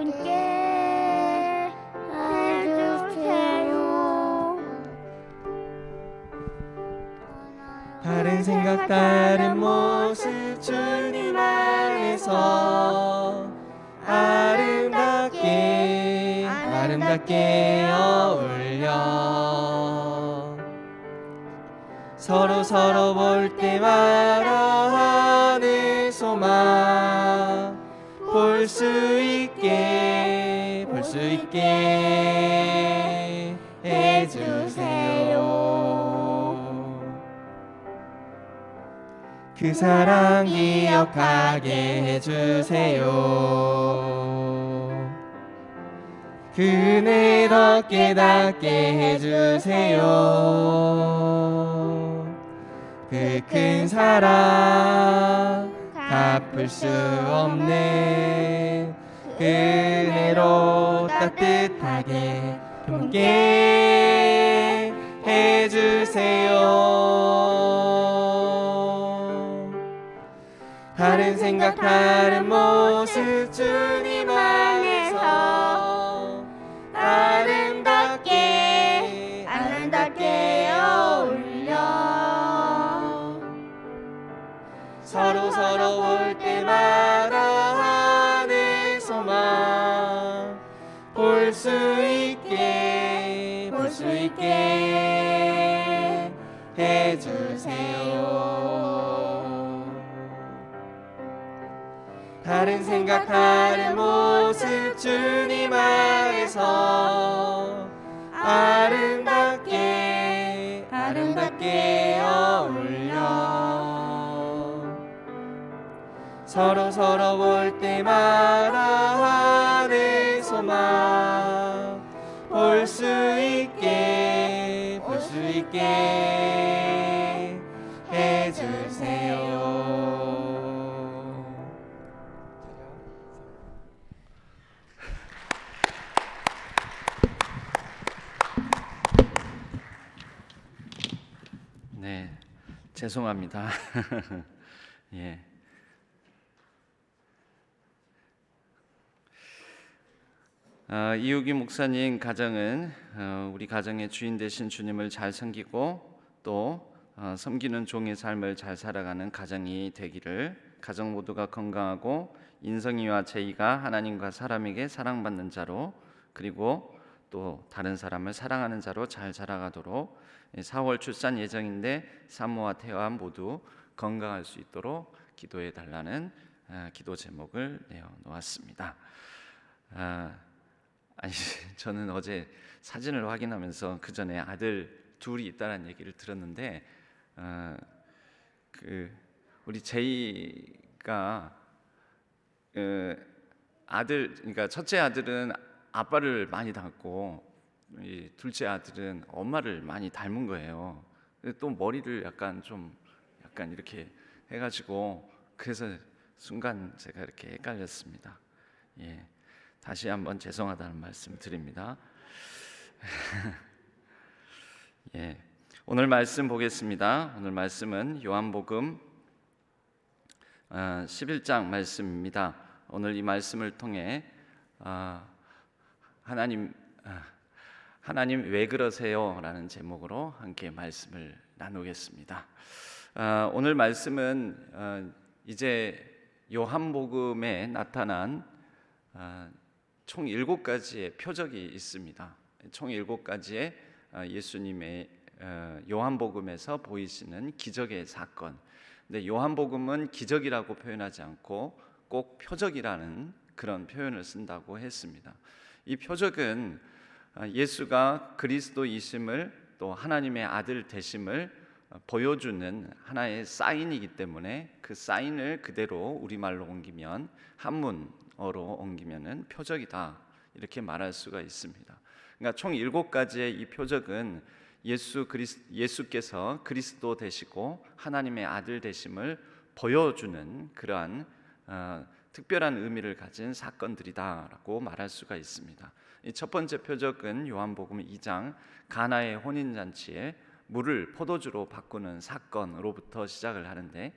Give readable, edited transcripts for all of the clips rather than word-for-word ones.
함께 해주세요. 다른 생각 다른 모습 주님 안에서 아름답게 아름답게 어울려 서로 볼 때마다 하늘 소망 볼 수 있게 해주세요. 그 사랑 기억하게 해주세요. 그 은혜 더 깨닫게 해주세요. 그 큰 사랑 갚을 수 없는 그 은혜로 따뜻하게 품게 해주세요. 다른 생각 다른 모습 주님 안에서 아름답게 어울려 서로 볼 때마다 하늘 소망 볼 수 있게 해주세요. 다른 생각 다른 모습 주님 안에서 아름답게 어울려 서로 볼 때마다 하늘 소망 볼 수 있게 해주세요. 네, 죄송합니다. 예. 이우기 목사님 가정은 우리 가정의 주인 되신 주님을 잘 섬기고 또 섬기는 종의 삶을 잘 살아가는 가정이 되기를, 가정 모두가 건강하고 인성이와 제의가 하나님과 사람에게 사랑받는 자로, 그리고 또 다른 사람을 사랑하는 자로 잘 자라가도록 4월 출산 예정인데 산모와 태아 모두 건강할 수 있도록 기도해 달라는 기도 제목을 내어 놓았습니다. 저는 어제 사진을 확인하면서 그 전에 아들 둘이 있다는 얘기를 들었는데 우리 제이가 그러니까 첫째 아들은 아빠를 많이 닮고 이 둘째 아들은 엄마를 많이 닮은 거예요. 또 머리를 약간 이렇게 해가지고 그래서 순간 제가 이렇게 헷갈렸습니다. 예. 다시 한번 죄송하다는 말씀 드립니다. 예, 오늘 말씀 보겠습니다. 오늘 말씀은 요한복음 11장 말씀입니다. 오늘 이 말씀을 통해 하나님 왜 그러세요? 라는 제목으로 함께 말씀을 나누겠습니다. 오늘 말씀은 이제 요한복음에 나타난 총 7가지의 표적이 있습니다. 총 7가지의 예수님의 요한복음에서 보이시는 기적의 사건. 근데 요한복음은 기적이라고 표현하지 않고 꼭 표적이라는 그런 표현을 쓴다고 했습니다. 이 표적은 예수가 그리스도이심을 또 하나님의 아들 되심을 보여주는 하나의 사인이기 때문에 그 사인을 그대로 우리말로 옮기면 한문어로 옮기면은 표적이다 이렇게 말할 수가 있습니다. 그러니까 총 7가지의 이 표적은 예수께서 그리스도 되시고 하나님의 아들 되심을 보여주는 그러한 특별한 의미를 가진 사건들이다라고 말할 수가 있습니다. 이 첫 번째 표적은 요한복음 2장 가나의 혼인잔치에 물을 포도주로 바꾸는 사건으로부터 시작을 하는데,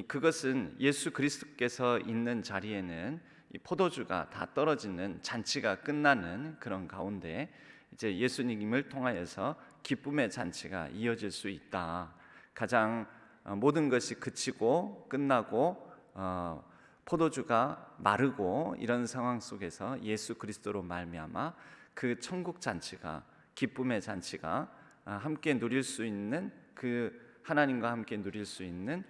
그것은 예수 그리스도께서 있는 자리에는 이 포도주가 다 떨어지는 잔치가 끝나는 그런 가운데 이제 예수님을 통하여서 기쁨의 잔치가 이어질 수 있다. 가장 모든 것이 그치고 끝나고 포도주가 마르고 이런 상황 속에서 예수 그리스도로 말미암아 그 천국 잔치가, 기쁨의 잔치가 함께 누릴 수 있는, 그 하나님과 함께 누릴 수 있는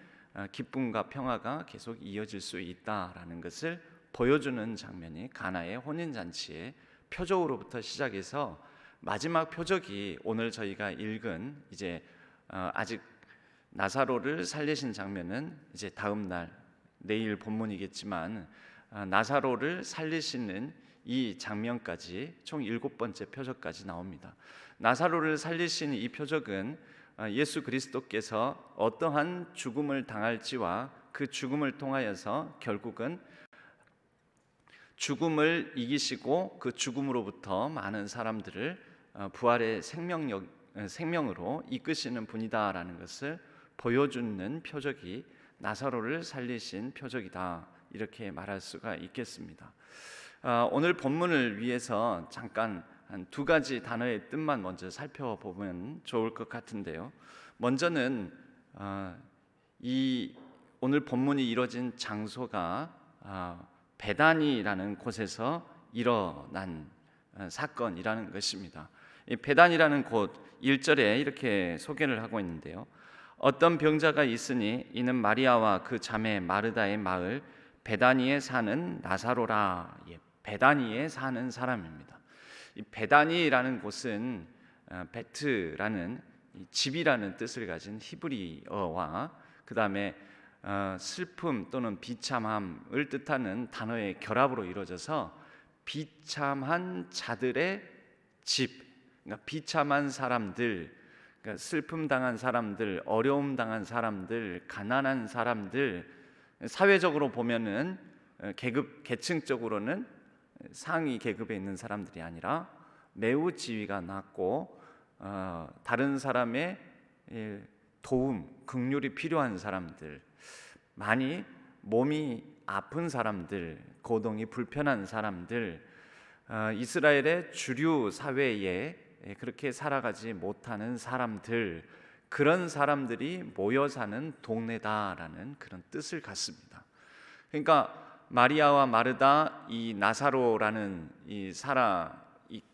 기쁨과 평화가 계속 이어질 수 있다라는 것을 보여주는 장면이 가나의 혼인잔치의 표적으로부터 시작해서 마지막 표적이 오늘 저희가 읽은 이제 아직 나사로를 살리신 장면은 이제 다음 날 내일 본문이겠지만 나사로를 살리시는 이 장면까지 총 7번째 표적까지 나옵니다. 나사로를 살리신 이 표적은 예수 그리스도께서 어떠한 죽음을 당할지와 그 죽음을 통하여서 결국은 죽음을 이기시고 그 죽음으로부터 많은 사람들을 부활의 생명으로 이끄시는 분이다라는 것을 보여주는 표적이 나사로를 살리신 표적이다, 이렇게 말할 수가 있겠습니다. 오늘 본문을 위해서 잠깐 한 2가지 단어의 뜻만 먼저 살펴보면 좋을 것 같은데요. 먼저는 이 오늘 본문이 이뤄진 장소가 베다니라는 곳에서 일어난 사건이라는 것입니다. 이 베다니라는 곳 1절에 이렇게 소개를 하고 있는데요. 어떤 병자가 있으니 이는 마리아와 그 자매 마르다의 마을 베다니에 사는 나사로라. 베다니에 사는 사람입니다. 이 베다니라는 곳은 베트라는 집이라는 뜻을 가진 히브리어와 그 다음에 슬픔 또는 비참함을 뜻하는 단어의 결합으로 이루어져서 비참한 자들의 집, 그러니까 비참한 사람들, 그러니까 슬픔 당한 사람들, 어려움 당한 사람들, 가난한 사람들, 사회적으로 보면은 계층적으로는 상위 계급에 있는 사람들이 아니라 매우 지위가 낮고 다른 사람의 도움, 긍휼이 필요한 사람들, 많이 몸이 아픈 사람들, 거동이 불편한 사람들, 이스라엘의 주류 사회에 그렇게 살아가지 못하는 사람들, 그런 사람들이 모여 사는 동네다라는 그런 뜻을 갖습니다. 그러니까 마리아와 마르다, 이 나사로라는 이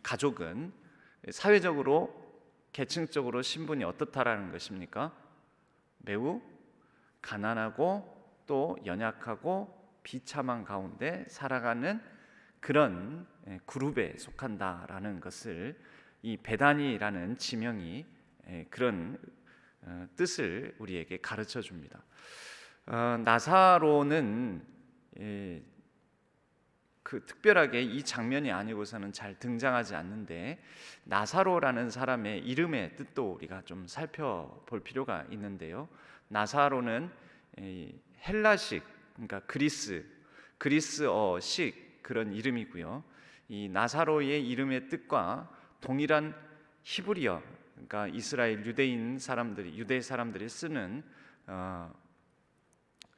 가족은 사회적으로 계층적으로 신분이 어떻다라는 것입니까? 매우 가난하고 또 연약하고 비참한 가운데 살아가는 그런 그룹에 속한다라는 것을 이 베다니라는 지명이 그런 뜻을 우리에게 가르쳐 줍니다. 나사로는 그 특별하게 이 장면이 아니고서는 잘 등장하지 않는데 나사로라는 사람의 이름의 뜻도 우리가 좀 살펴볼 필요가 있는데요. 나사로는 헬라식, 그러니까 그리스어식 그런 이름이고요. 이 나사로의 이름의 뜻과 동일한 히브리어, 그러니까 이스라엘 유대 사람들이 쓰는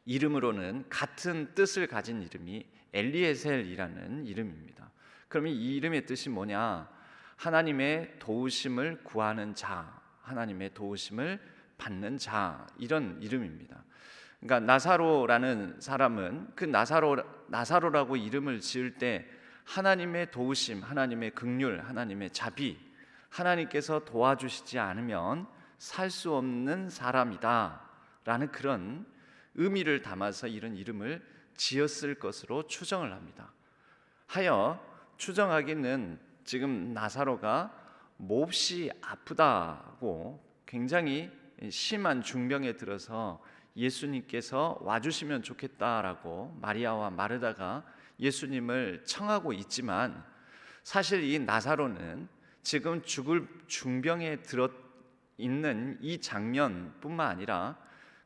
이름으로는 같은 뜻을 가진 이름이 엘리에셀이라는 이름입니다. 그러면 이 이름의 뜻이 뭐냐? 하나님의 도우심을 구하는 자, 하나님의 도우심을 받는 자, 이런 이름입니다. 그러니까 나사로라는 사람은 그 나사로라고 이름을 지을 때 하나님의 도우심, 하나님의 긍휼, 하나님의 자비, 하나님께서 도와주시지 않으면 살 수 없는 사람이다라는 그런 의미를 담아서 이런 이름을 지었을 것으로 추정을 합니다. 하여 추정하기는 지금 나사로가 몹시 아프다고 굉장히 심한 중병에 들어서 예수님께서 와주시면 좋겠다라고 마리아와 마르다가 예수님을 청하고 있지만 사실 이 나사로는 지금 죽을 중병에 들어 있는 이 장면뿐만 아니라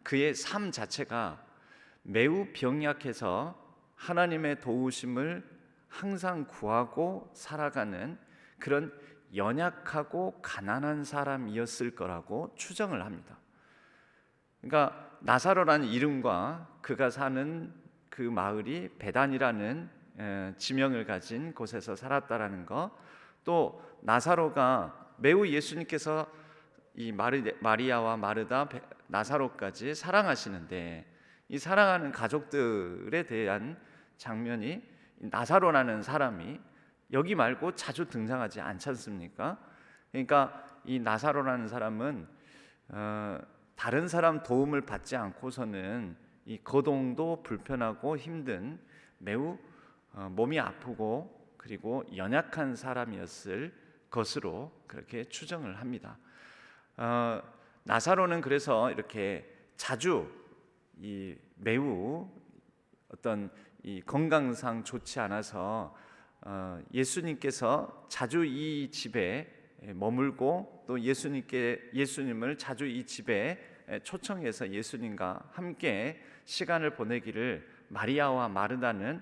그의 삶 자체가 매우 병약해서 하나님의 도우심을 항상 구하고 살아가는 그런 연약하고 가난한 사람이었을 거라고 추정을 합니다. 그러니까 나사로라는 이름과 그가 사는 그 마을이 베단이라는 지명을 가진 곳에서 살았다라는 것, 또 나사로가 매우 예수님께서 이 마리아와 마르다, 나사로까지 사랑하시는데 이 사랑하는 가족들에 대한 장면이 나사로라는 사람이 여기 말고 자주 등장하지 않지 않습니까? 그러니까 이 나사로라는 사람은 다른 사람 도움을 받지 않고서는 이 거동도 불편하고 힘든 매우 몸이 아프고 그리고 연약한 사람이었을 것으로 그렇게 추정을 합니다. 나사로는 그래서 이렇게 자주 이 매우 어떤 이 건강상 좋지 않아서 예수님께서 자주 이 집에 머물고 또 예수님을 자주 이 집에 초청해서 예수님과 함께 시간을 보내기를 마리아와 마르다는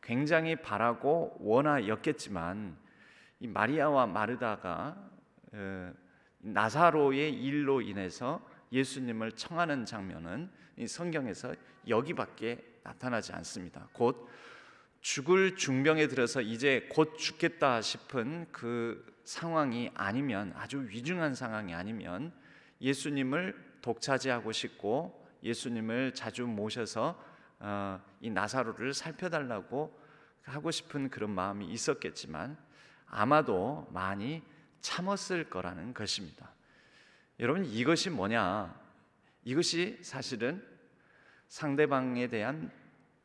굉장히 바라고 원하였겠지만 이 마리아와 마르다가 나사로의 일로 인해서 예수님을 청하는 장면은 이 성경에서 여기밖에 나타나지 않습니다. 곧 죽을 중병에 들어서 이제 곧 죽겠다 싶은 그 상황이 아니면, 아주 위중한 상황이 아니면 예수님을 독차지하고 싶고 예수님을 자주 모셔서 이 나사로를 살펴달라고 하고 싶은 그런 마음이 있었겠지만 아마도 많이 참았을 거라는 것입니다. 여러분, 이것이 뭐냐? 이것이 사실은 상대방에 대한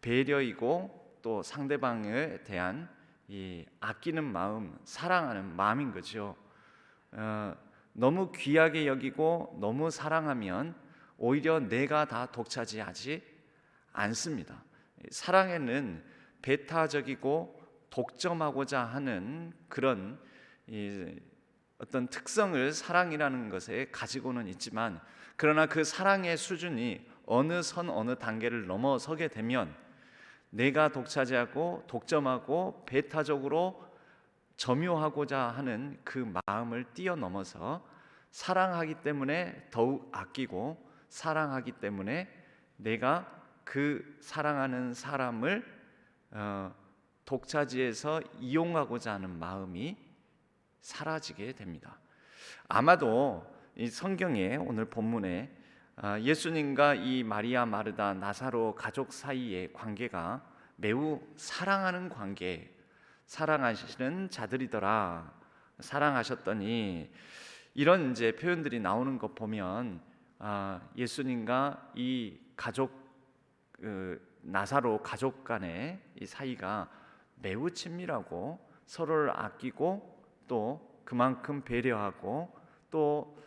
배려이고 또 상대방에 대한 이 아끼는 마음, 사랑하는 마음인 거죠. 너무 귀하게 여기고 너무 사랑하면 오히려 내가 다 독차지하지 않습니다. 사랑에는 배타적이고 독점하고자 하는 그런 어떤 특성을 사랑이라는 것에 가지고는 있지만, 그러나 그 사랑의 수준이 어느 선 어느 단계를 넘어서게 되면 내가 독차지하고 독점하고 배타적으로 점유하고자 하는 그 마음을 뛰어넘어서 사랑하기 때문에 더욱 아끼고, 사랑하기 때문에 내가 그 사랑하는 사람을 독차지해서 이용하고자 하는 마음이 사라지게 됩니다. 아마도 이 성경에 오늘 본문에 예수님과 이 마리아, 마르다, 나사로 가족 사이의 관계가 매우 사랑하는 관계, 사랑하시는 자들이더라, 사랑하셨더니, 이런 이제 표현들이 나오는 것 보면 예수님과 이 가족 나사로 가족 간의 이 사이가 매우 친밀하고 서로를 아끼고 또 그만큼 배려하고 또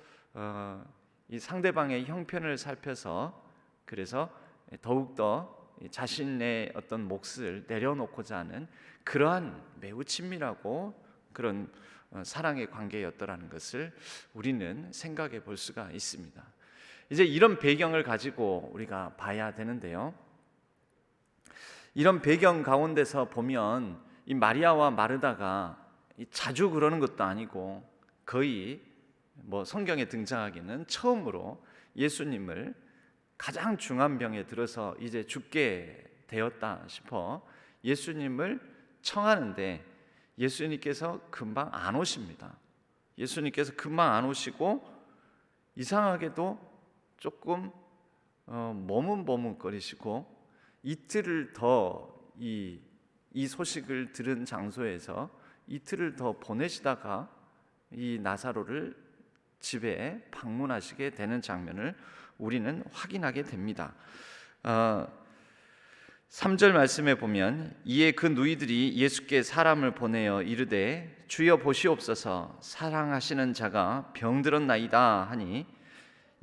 이 상대방의 형편을 살펴서 그래서 더욱더 자신의 어떤 몫을 내려놓고자 하는 그러한 매우 친밀하고 그런 사랑의 관계였더라는 것을 우리는 생각해 볼 수가 있습니다. 이제 이런 배경을 가지고 우리가 봐야 되는데요, 이런 배경 가운데서 보면 이 마리아와 마르다가 자주 그러는 것도 아니고 거의 성경에 등장하기는 처음으로 예수님을 가장 중한 병에 들어서 이제 죽게 되었다 싶어 예수님을 청하는데 예수님께서 금방 안 오십니다. 예수님께서 금방 안 오시고 이상하게도 조금 머뭇머뭇거리시고 이틀을 더 이 소식을 들은 장소에서 이틀을 더 보내시다가 이 나사로를 집에 방문하시게 되는 장면을 우리는 확인하게 됩니다. 3절 말씀에 보면 이에 그 누이들이 예수께 사람을 보내어 이르되 주여 보시옵소서 사랑하시는 자가 병들었나이다 하니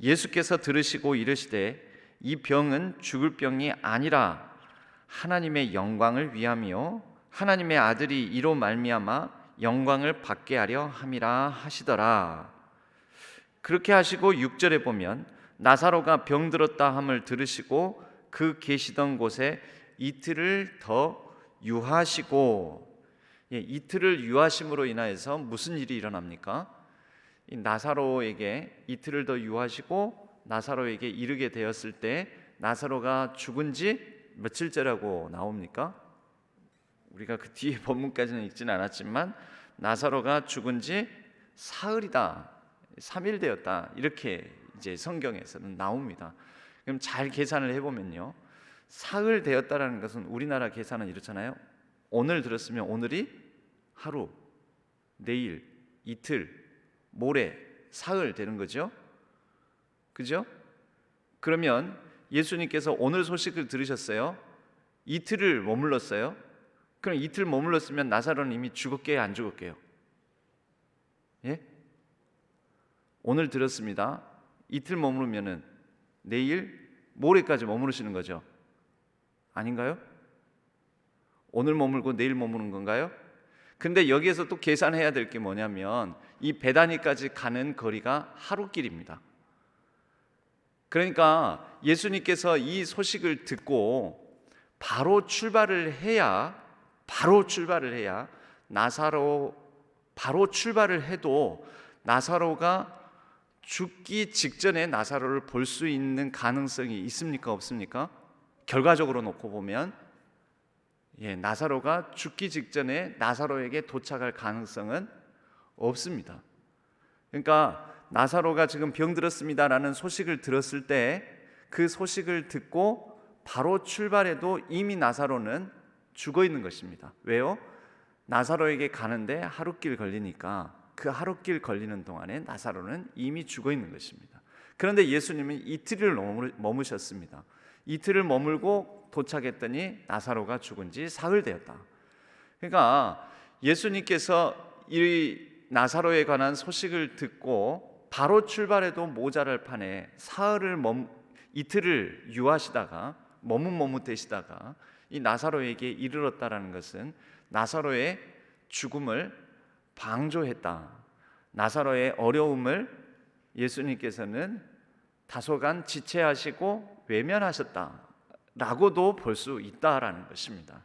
예수께서 들으시고 이르시되 이 병은 죽을 병이 아니라 하나님의 영광을 위함이요 하나님의 아들이 이로 말미암아 영광을 받게 하려 함이라 하시더라. 그렇게 하시고 6절에 보면 나사로가 병들었다 함을 들으시고 그 계시던 곳에 이틀을 더 유하시고, 이틀을 유하심으로 인하여서 무슨 일이 일어납니까? 이 나사로에게 이틀을 더 유하시고 나사로에게 이르게 되었을 때 나사로가 죽은 지 며칠째라고 나옵니까? 우리가 그 뒤에 본문까지는 읽지는 않았지만 나사로가 죽은 지 사흘이다, 3일 되었다, 이렇게 이제 성경에서는 나옵니다. 그럼 잘 계산을 해보면요, 사흘 되었다라는 것은 우리나라 계산은 이렇잖아요. 오늘 들었으면 오늘이 하루, 내일, 이틀, 모레, 사흘 되는 거죠. 그죠? 그러면 예수님께서 오늘 소식을 들으셨어요. 이틀을 머물렀어요. 그럼 이틀 머물렀으면 나사로는 이미 죽었게요, 안 죽었게요? 예? 오늘 들었습니다. 이틀 머무르면은 내일, 모레까지 머무르시는 거죠. 아닌가요? 오늘 머물고 내일 머무는 건가요? 근데 여기에서 또 계산해야 될 게 뭐냐면 이 베다니까지 가는 거리가 하루길입니다. 그러니까 예수님께서 이 소식을 듣고 바로 출발을 해야 나사로, 바로 출발을 해도 나사로가 죽기 직전에 나사로를 볼 수 있는 가능성이 있습니까, 없습니까? 결과적으로 놓고 보면 나사로가 죽기 직전에 나사로에게 도착할 가능성은 없습니다. 그러니까 나사로가 지금 병들었습니다라는 소식을 들었을 때 그 소식을 듣고 바로 출발해도 이미 나사로는 죽어 있는 것입니다. 왜요? 나사로에게 가는데 하루길 걸리니까 그 하루길 걸리는 동안에 나사로는 이미 죽어 있는 것입니다. 그런데 예수님은 이틀을 머무셨습니다. 이틀을 머물고 도착했더니 나사로가 죽은 지 사흘 되었다. 그러니까 예수님께서 이 나사로에 관한 소식을 듣고 바로 출발해도 모자랄 판에 이틀을 유하시다가 머뭇머뭇되시다가 이 나사로에게 이르렀다라는 것은 나사로의 죽음을 방조했다. 나사로의 어려움을 예수님께서는 다소간 지체하시고 외면하셨다라고도 볼 수 있다라는 것입니다.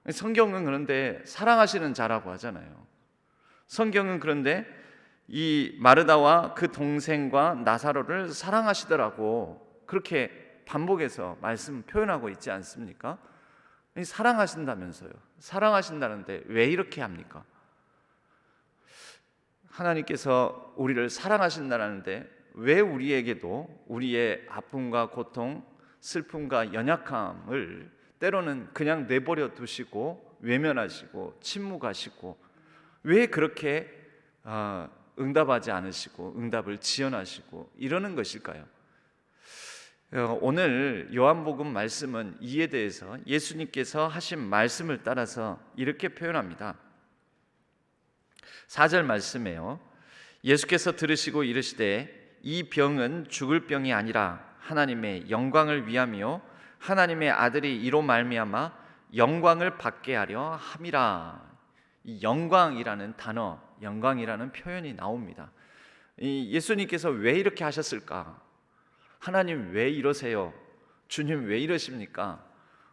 성경은 그런데 사랑하시는 자라고 하잖아요. 성경은 그런데 이 마르다와 그 동생과 나사로를 사랑하시더라고 그렇게 반복해서 말씀 표현하고 있지 않습니까? 사랑하신다면서요. 사랑하신다는데 왜 이렇게 합니까? 하나님께서 우리를 사랑하신다는데 왜 우리에게도 우리의 아픔과 고통, 슬픔과 연약함을 때로는 그냥 내버려 두시고 외면하시고 침묵하시고 왜 그렇게 응답하지 않으시고 응답을 지연하시고 이러는 것일까요? 오늘 요한복음 말씀은 이에 대해서 예수님께서 하신 말씀을 따라서 이렇게 표현합니다. 4절 말씀에요. 예수께서 들으시고 이르시되 이 병은 죽을 병이 아니라 하나님의 영광을 위함이요 하나님의 아들이 이로 말미암아 영광을 받게 하려 함이라. 이 영광이라는 단어, 영광이라는 표현이 나옵니다. 예수님께서 왜 이렇게 하셨을까? 하나님 왜 이러세요? 주님 왜 이러십니까?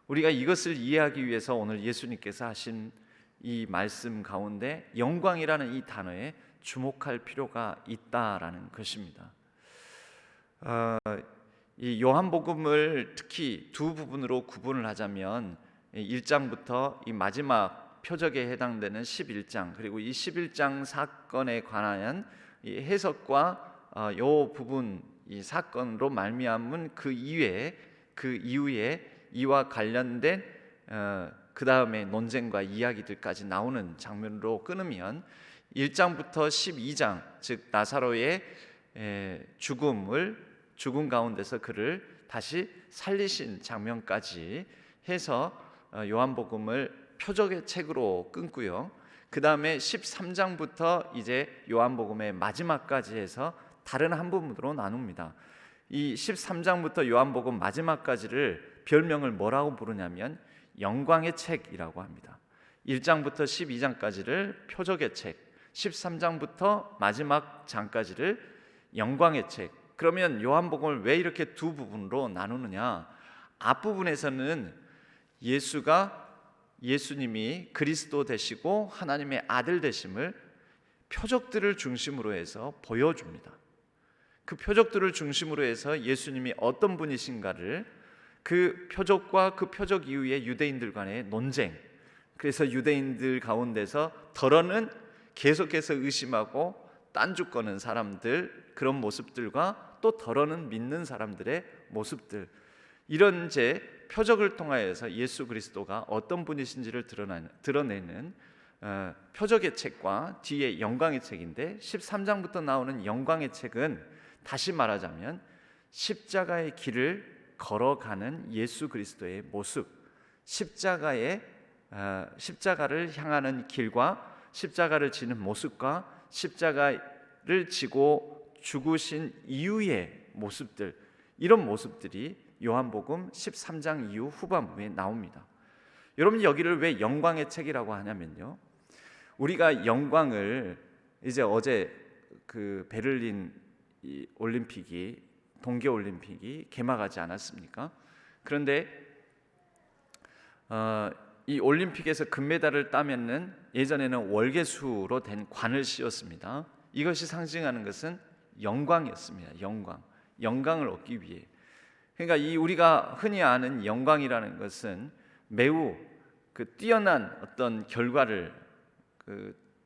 우리가 이것을 이해하기 위해서 오늘 예수님께서 하신 이 말씀 가운데 영광이라는 이 단어에 주목할 필요가 있다라는 것입니다. 이 요한복음을 특히 두 부분으로 구분을 하자면 1장부터 이 마지막 표적에 해당되는 11장 그리고 이 11장 사건에 관한 이 해석과 요 부분 이 사건으로 말미암은 그 이후에 이와 관련된 그 다음에 논쟁과 이야기들까지 나오는 장면으로 끊으면 1장부터 12장 즉 나사로의 죽음 가운데서 그를 다시 살리신 장면까지 해서 요한복음을 표적의 책으로 끊고요. 그 다음에 13장부터 이제 요한복음의 마지막까지 해서 다른 한 부분으로 나눕니다. 이 13장부터 요한복음 마지막까지를 별명을 뭐라고 부르냐면 영광의 책이라고 합니다. 1장부터 12장까지를 표적의 책, 13장부터 마지막 장까지를 영광의 책. 그러면 요한복음을 왜 이렇게 두 부분으로 나누느냐? 앞부분에서는 예수님이 그리스도 되시고 하나님의 아들 되심을 표적들을 중심으로 해서 보여줍니다. 그 표적들을 중심으로 해서 예수님이 어떤 분이신가를 그 표적과 그 표적 이후에 유대인들 간의 논쟁, 그래서 유대인들 가운데서 덜어는 계속해서 의심하고 딴죽 거는 사람들, 그런 모습들과 또 덜어는 믿는 사람들의 모습들, 이런 이제 표적을 통하여서 예수 그리스도가 어떤 분이신지를 드러내는 표적의 책과 뒤에 영광의 책인데, 13장부터 나오는 영광의 책은 다시 말하자면 십자가의 길을 걸어가는 예수 그리스도의 모습, 십자가를 향하는 길과 십자가를 지는 모습과 십자가를 지고 죽으신 이후의 모습들, 이런 모습들이 요한복음 13장 이후 후반부에 나옵니다. 여러분, 여기를 왜 영광의 책이라고 하냐면요, 우리가 영광을 이제 어제 그 베를린 동계올림픽이 개막하지 않았습니까? 그런데 이 올림픽에서 금메달을 따면은 예전에는 월계수로 된 관을 씌웠습니다. 이것이 상징하는 것은 영광이었습니다. 영광을 얻기 위해. 그러니까 이 우리가 흔히 아는 영광이라는 것은 매우 뛰어난 어떤 결과를,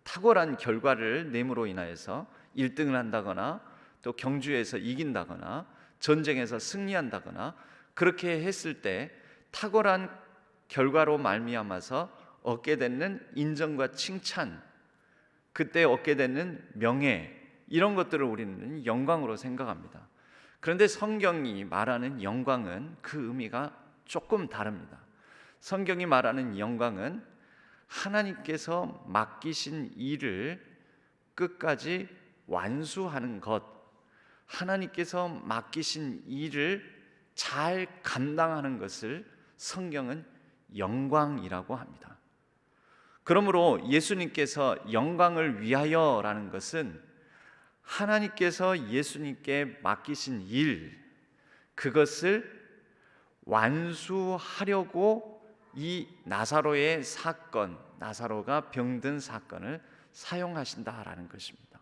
탁월한 결과를 내므로 인하여서 1등을 한다거나 또 경주에서 이긴다거나 전쟁에서 승리한다거나, 그렇게 했을 때 탁월한 결과로 말미암아서 얻게 되는 인정과 칭찬, 그때 얻게 되는 명예, 이런 것들을 우리는 영광으로 생각합니다. 그런데 성경이 말하는 영광은 그 의미가 조금 다릅니다. 성경이 말하는 영광은 하나님께서 맡기신 일을 끝까지 완수하는 것, 하나님께서 맡기신 일을 잘 감당하는 것을 성경은 영광이라고 합니다. 그러므로 예수님께서 영광을 위하여라는 것은 하나님께서 예수님께 맡기신 일, 그것을 완수하려고 이 나사로의 사건, 나사로가 병든 사건을 사용하신다라는 것입니다.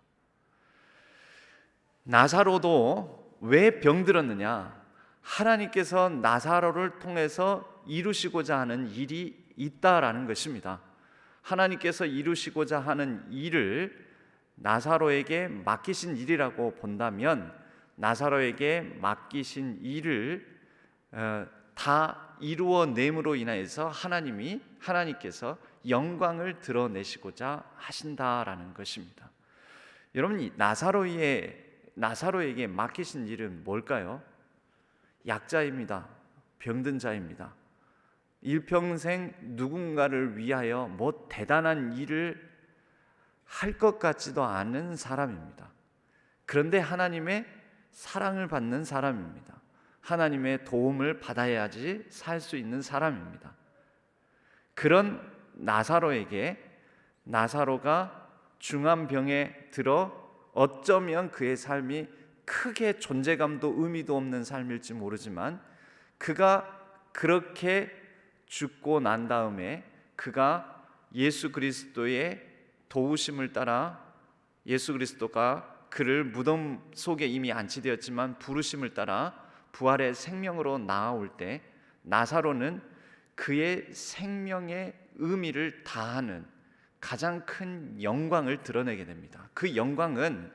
나사로도 왜 병들었느냐? 하나님께서 나사로를 통해서 이루시고자 하는 일이 있다라는 것입니다. 하나님께서 이루시고자 하는 일을 나사로에게 맡기신 일이라고 본다면, 나사로에게 맡기신 일을 다 이루어냄으로 인하여서 하나님께서 영광을 드러내시고자 하신다라는 것입니다. 여러분, 이 나사로에게 맡기신 일은 뭘까요? 약자입니다. 병든 자입니다. 일평생 누군가를 위하여 뭐 대단한 일을 할 것 같지도 않은 사람입니다. 그런데 하나님의 사랑을 받는 사람입니다. 하나님의 도움을 받아야지 살 수 있는 사람입니다. 그런 나사로가 중한 병에 들어 어쩌면 그의 삶이 크게 존재감도 의미도 없는 삶일지 모르지만, 그가 그렇게 죽고 난 다음에 그가 예수 그리스도의 도우심을 따라, 예수 그리스도가 그를 무덤 속에 이미 안치되었지만 부르심을 따라 부활의 생명으로 나아올 때, 나사로는 그의 생명의 의미를 다하는 가장 큰 영광을 드러내게 됩니다. 그 영광은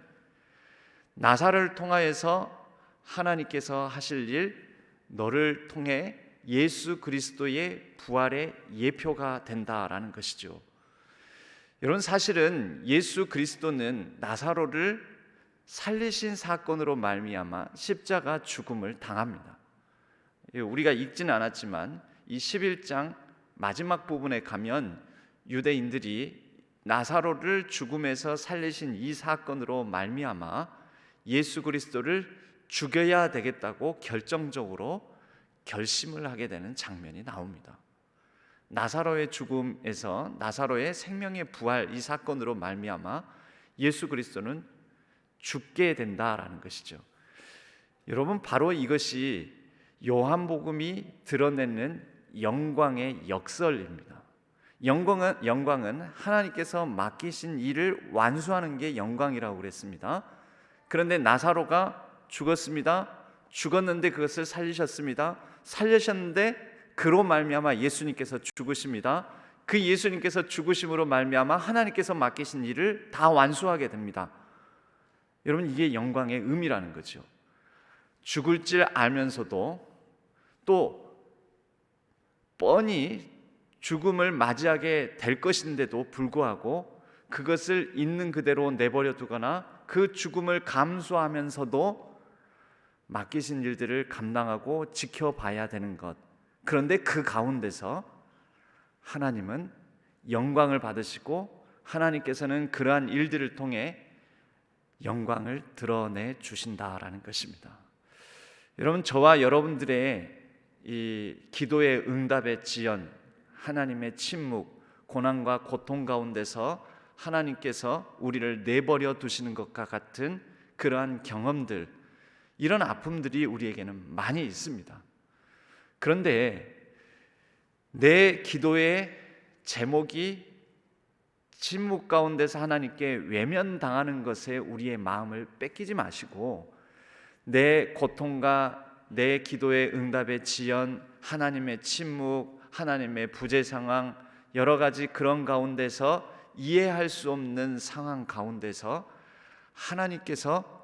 나사로를 통하여서 하나님께서 하실 일, 너를 통해 예수 그리스도의 부활의 예표가 된다라는 것이죠. 여러분, 사실은 예수 그리스도는 나사로를 살리신 사건으로 말미암아 십자가 죽음을 당합니다. 우리가 읽지는 않았지만 이 11장 마지막 부분에 가면 유대인들이 나사로를 죽음에서 살리신 이 사건으로 말미암아 예수 그리스도를 죽여야 되겠다고 결정적으로 결심을 하게 되는 장면이 나옵니다. 나사로의 죽음에서 나사로의 생명의 부활, 이 사건으로 말미암아 예수 그리스도는 죽게 된다라는 것이죠. 여러분, 바로 이것이 요한복음이 드러내는 영광의 역설입니다. 영광은 하나님께서 맡기신 일을 완수하는 게 영광이라고 그랬습니다. 그런데 나사로가 죽었습니다. 죽었는데 그것을 살리셨습니다. 살리셨는데 그로 말미암아 예수님께서 죽으십니다. 그 예수님께서 죽으심으로 말미암아 하나님께서 맡기신 일을 다 완수하게 됩니다. 여러분, 이게 영광의 의미라는 거죠. 죽을 줄 알면서도 또 뻔히 죽음을 맞이하게 될 것인데도 불구하고 그것을 있는 그대로 내버려 두거나 그 죽음을 감수하면서도 맡기신 일들을 감당하고 지켜봐야 되는 것. 그런데 그 가운데서 하나님은 영광을 받으시고 하나님께서는 그러한 일들을 통해 영광을 드러내 주신다라는 것입니다. 여러분, 저와 여러분들의 이 기도의 응답의 지연, 하나님의 침묵, 고난과 고통 가운데서 하나님께서 우리를 내버려 두시는 것과 같은 그러한 경험들, 이런 아픔들이 우리에게는 많이 있습니다. 그런데 내 기도의 제목이 침묵 가운데서 하나님께 외면당하는 것에 우리의 마음을 뺏기지 마시고, 내 고통과 내 기도의 응답의 지연, 하나님의 침묵, 하나님의 부재 상황, 여러 가지 그런 가운데서 이해할 수 없는 상황 가운데서 하나님께서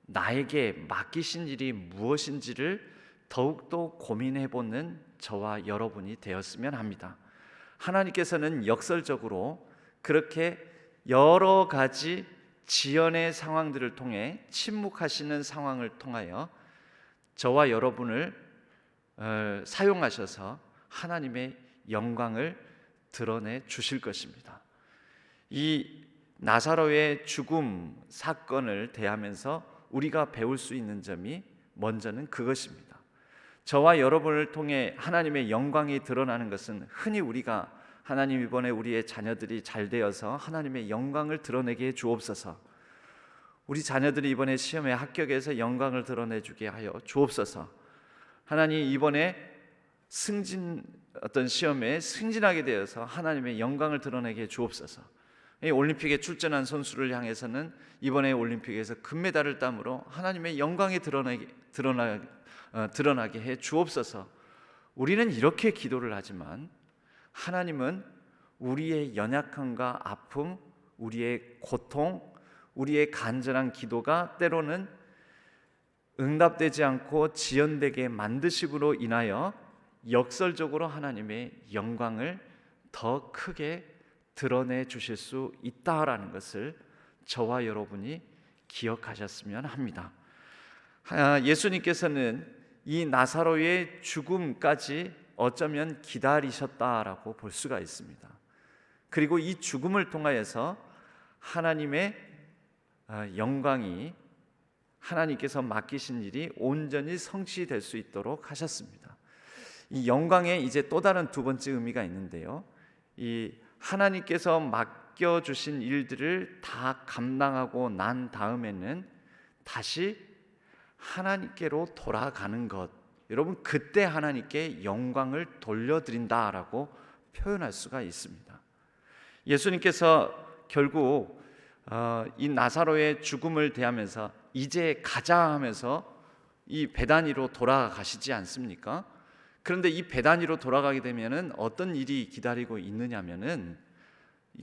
나에게 맡기신 일이 무엇인지를 더욱더 고민해보는 저와 여러분이 되었으면 합니다. 하나님께서는 역설적으로 그렇게 여러 가지 지연의 상황들을 통해, 침묵하시는 상황을 통하여 저와 여러분을 사용하셔서 하나님의 영광을 드러내 주실 것입니다. 이 나사로의 죽음 사건을 대하면서 우리가 배울 수 있는 점이 먼저는 그것입니다. 저와 여러분을 통해 하나님의 영광이 드러나는 것은 흔히 우리가 하나님, 이번에 우리의 자녀들이 잘 되어서 하나님의 영광을 드러내게 해 주옵소서, 우리 자녀들이 이번에 시험에 합격해서 영광을 드러내주게 하여 주옵소서, 하나님 이번에 어떤 시험에 승진하게 되어서 하나님의 영광을 드러내게 해 주옵소서, 올림픽에 출전한 선수를 향해서는 이번에 올림픽에서 금메달을 따므로 하나님의 영광이 드러나게 해 주옵소서. 우리는 이렇게 기도를 하지만 하나님은 우리의 연약함과 아픔, 우리의 고통, 우리의 간절한 기도가 때로는 응답되지 않고 지연되게 만드심으로 인하여 역설적으로 하나님의 영광을 더 크게 드러내 주실 수 있다라는 것을 저와 여러분이 기억하셨으면 합니다. 예수님께서는 이 나사로의 죽음까지 어쩌면 기다리셨다라고 볼 수가 있습니다. 그리고 이 죽음을 통하여서 하나님의 영광이, 하나님께서 맡기신 일이 온전히 성취될 수 있도록 하셨습니다. 이 영광에 이제 또 다른 두 번째 의미가 있는데요, 이 하나님께서 맡겨주신 일들을 다 감당하고 난 다음에는 다시 하나님께로 돌아가는 것, 여러분, 그때 하나님께 영광을 돌려드린다라고 표현할 수가 있습니다. 예수님께서 결국 이 나사로의 죽음을 대하면서 이제 가자 하면서 이 베다니로 돌아가시지 않습니까? 그런데 이 베다니로 돌아가게 되면은 어떤 일이 기다리고 있느냐면은,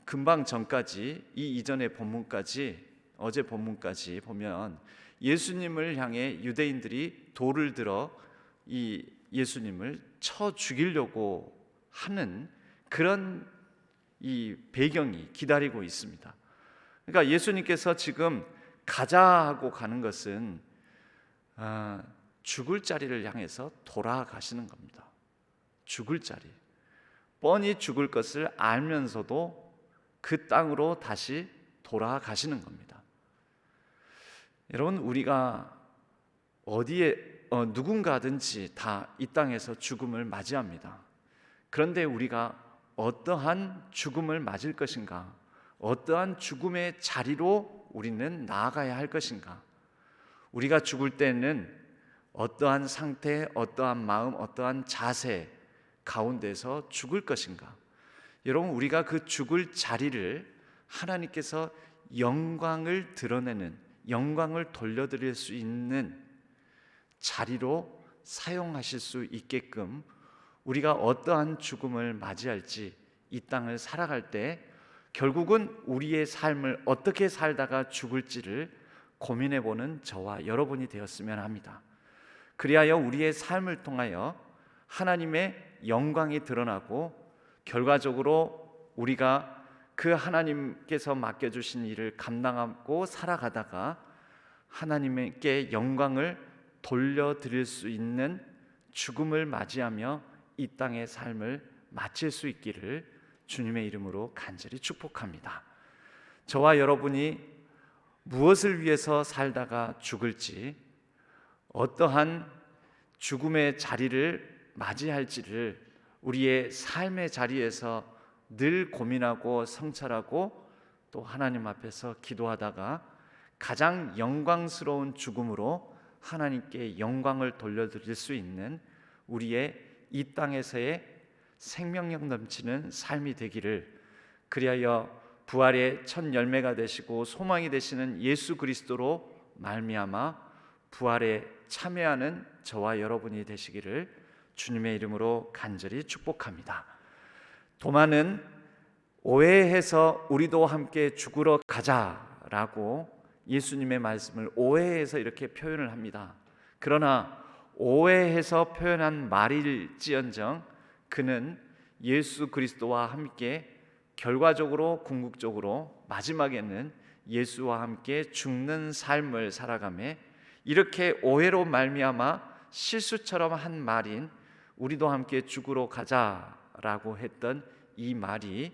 금방 전까지, 이 이전의 본문까지, 어제 본문까지 보면 예수님을 향해 유대인들이 돌을 들어 이 예수님을 쳐 죽이려고 하는 그런 이 배경이 기다리고 있습니다. 그러니까 예수님께서 지금 가자 하고 가는 것은 죽을 자리를 향해서 돌아가시는 겁니다. 죽을 자리, 뻔히 죽을 것을 알면서도 그 땅으로 다시 돌아가시는 겁니다. 여러분, 우리가 어디에 누군가든지 다 이 땅에서 죽음을 맞이합니다. 그런데 우리가 어떠한 죽음을 맞을 것인가, 어떠한 죽음의 자리로 우리는 나아가야 할 것인가, 우리가 죽을 때는 어떠한 상태, 어떠한 마음, 어떠한 자세 가운데서 죽을 것인가. 여러분, 우리가 그 죽을 자리를 하나님께서 영광을 드러내는, 영광을 돌려드릴 수 있는 자리로 사용하실 수 있게끔 우리가 어떠한 죽음을 맞이할지, 이 땅을 살아갈 때 결국은 우리의 삶을 어떻게 살다가 죽을지를 고민해보는 저와 여러분이 되었으면 합니다. 그리하여 우리의 삶을 통하여 하나님의 영광이 드러나고 결과적으로 우리가 그 하나님께서 맡겨주신 일을 감당하고 살아가다가 하나님께 영광을 돌려드릴 수 있는 죽음을 맞이하며 이 땅의 삶을 마칠 수 있기를 주님의 이름으로 간절히 축복합니다. 저와 여러분이 무엇을 위해서 살다가 죽을지, 어떠한 죽음의 자리를 맞이할지를 우리의 삶의 자리에서 늘 고민하고 성찰하고 또 하나님 앞에서 기도하다가 가장 영광스러운 죽음으로 하나님께 영광을 돌려드릴 수 있는 우리의 이 땅에서의 생명력 넘치는 삶이 되기를, 그리하여 부활의 첫 열매가 되시고 소망이 되시는 예수 그리스도로 말미암아 부활에 참여하는 저와 여러분이 되시기를 주님의 이름으로 간절히 축복합니다. 도마는 오해해서 우리도 함께 죽으러 가자라고 예수님의 말씀을 오해해서 이렇게 표현을 합니다. 그러나 오해해서 표현한 말일지언정 그는 예수 그리스도와 함께 결과적으로 궁극적으로 마지막에는 예수와 함께 죽는 삶을 살아가며, 이렇게 오해로 말미암아 실수처럼 한 말인 우리도 함께 죽으러 가자라고 했던 이 말이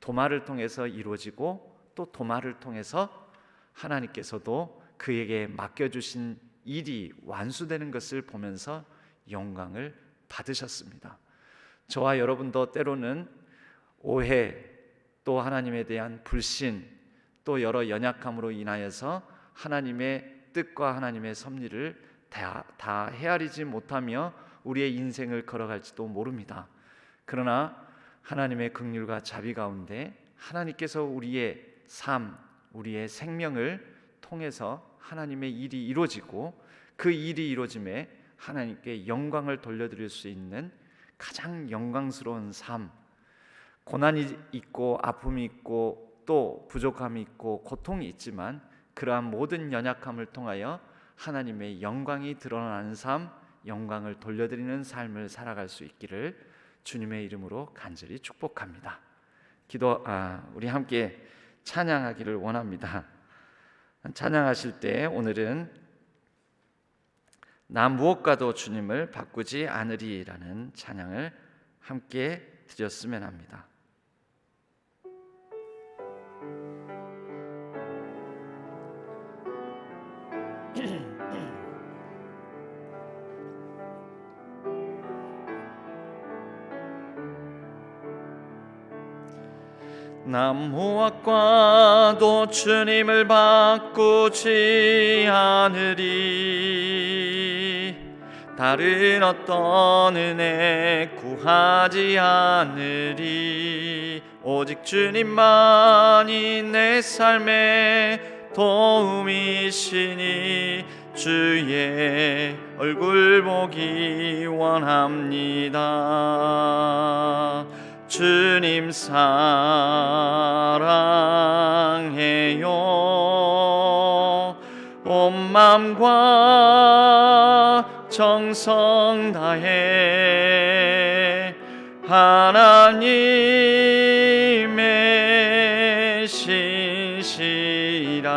도마를 통해서 이루어지고 또 도마를 통해서 하나님께서도 그에게 맡겨주신 일이 완수되는 것을 보면서 영광을 받으셨습니다. 저와 여러분도 때로는 오해, 또 하나님에 대한 불신, 또 여러 연약함으로 인하여서 하나님의 뜻과 하나님의 섭리를 다 헤아리지 못하며 우리의 인생을 걸어갈지도 모릅니다. 그러나 하나님의 긍휼과 자비 가운데 하나님께서 우리의 삶, 우리의 생명을 통해서 하나님의 일이 이루어지고 그 일이 이루어짐에 하나님께 영광을 돌려드릴 수 있는 가장 영광스러운 삶, 고난이 있고 아픔이 있고 또 부족함이 있고 고통이 있지만 그러한 모든 연약함을 통하여 하나님의 영광이 드러나는 삶, 영광을 돌려드리는 삶을 살아갈 수 있기를 주님의 이름으로 간절히 축복합니다. 우리 함께 찬양하기를 원합니다. 찬양하실 때 오늘은 나 무엇과도 주님을 바꾸지 않으리라는 찬양을 함께 드렸으면 합니다. 나 무엇과도 주님을 바꾸지 않으리, 다른 어떤 은혜 구하지 않으리. 오직 주님만이 내 삶의 도움이시니 주의 얼굴 보기 원합니다. 주님 사랑해요. 온 마음과 정성 다해 하나님의 신실한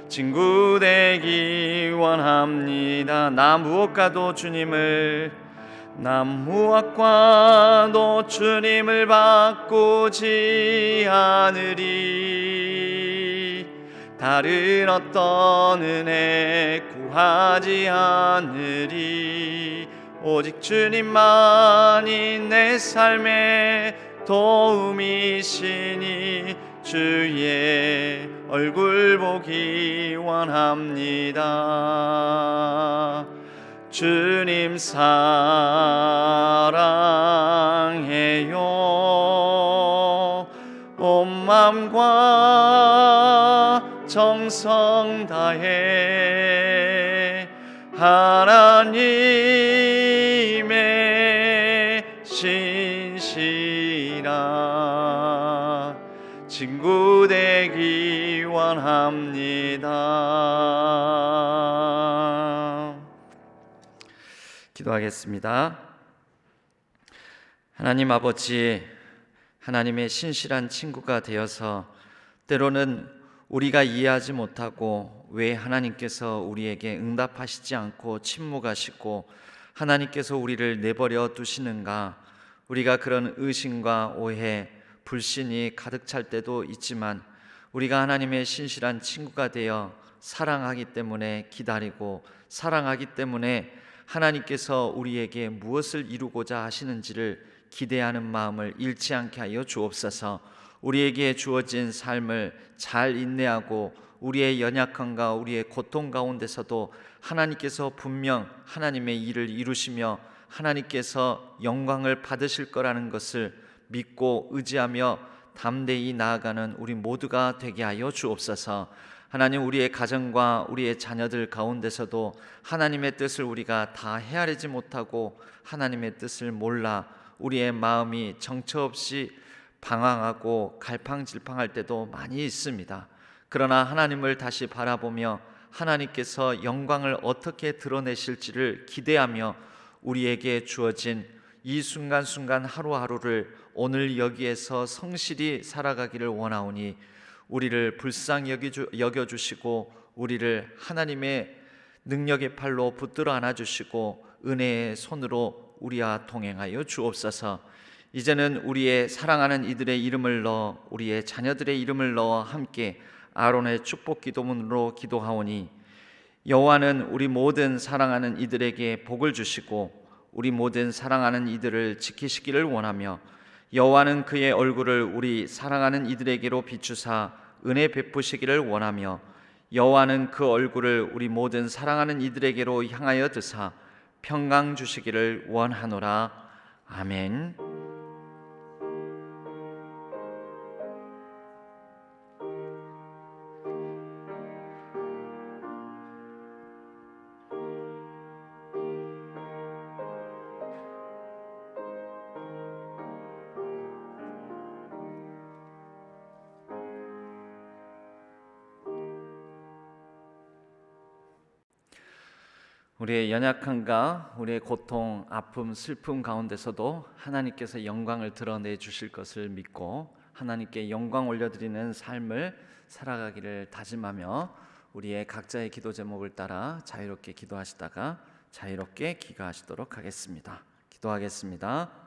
친구 되기 원합니다. 나 무엇과도 주님을 바꾸지 않으리, 다른 어떤 은혜 구하지 않으리. 오직 주님만이 내 삶의 도움이시니 주의 얼굴 보기 원합니다. 주님 사랑해요. 온 마음과 정성 다해 하나님의 신실한 친구 되기 원합니다. 기도하겠습니다. 하나님 아버지, 하나님의 신실한 친구가 되어서 때로는 우리가 이해하지 못하고 왜 하나님께서 우리에게 응답하시지 않고 침묵하시고 하나님께서 우리를 내버려 두시는가, 우리가 그런 의심과 오해, 불신이 가득 찰 때도 있지만 우리가 하나님의 신실한 친구가 되어 사랑하기 때문에 기다리고, 사랑하기 때문에 하나님께서 우리에게 무엇을 이루고자 하시는지를 기대하는 마음을 잃지 않게 하여 주옵소서. 우리에게 주어진 삶을 잘 인내하고 우리의 연약함과 우리의 고통 가운데서도 하나님께서 분명 하나님의 일을 이루시며 하나님께서 영광을 받으실 거라는 것을 믿고 의지하며 담대히 나아가는 우리 모두가 되게 하여 주옵소서. 하나님, 우리의 가정과 우리의 자녀들 가운데서도 하나님의 뜻을 우리가 다 헤아리지 못하고 하나님의 뜻을 몰라 우리의 마음이 정처 없이 방황하고 갈팡질팡할 때도 많이 있습니다. 그러나 하나님을 다시 바라보며 하나님께서 영광을 어떻게 드러내실지를 기대하며 우리에게 주어진 이 순간순간 하루하루를 오늘 여기에서 성실히 살아가기를 원하오니 우리를 불쌍히 여겨주시고 우리를 하나님의 능력의 팔로 붙들어 안아주시고 은혜의 손으로 우리와 동행하여 주옵소서. 이제는 우리의 사랑하는 이들의 이름을 넣어 우리의 자녀들의 이름을 넣어 함께 아론의 축복 기도문으로 기도하오니 여호와는 우리 모든 사랑하는 이들에게 복을 주시고 우리 모든 사랑하는 이들을 지키시기를 원하며 여호와는 그의 얼굴을 우리 사랑하는 이들에게로 비추사 은혜 베푸시기를 원하며 여호와는 그 얼굴을 우리 모든 사랑하는 이들에게로 향하여 드사 평강 주시기를 원하노라. 아멘. 우리의 연약함과 우리의 고통, 아픔, 슬픔 가운데서도 하나님께서 영광을 드러내 주실 것을 믿고 하나님께 영광 올려드리는 삶을 살아가기를 다짐하며 우리의 각자의 기도 제목을 따라 자유롭게 기도하시다가 자유롭게 귀가하시도록 하겠습니다. 기도하겠습니다.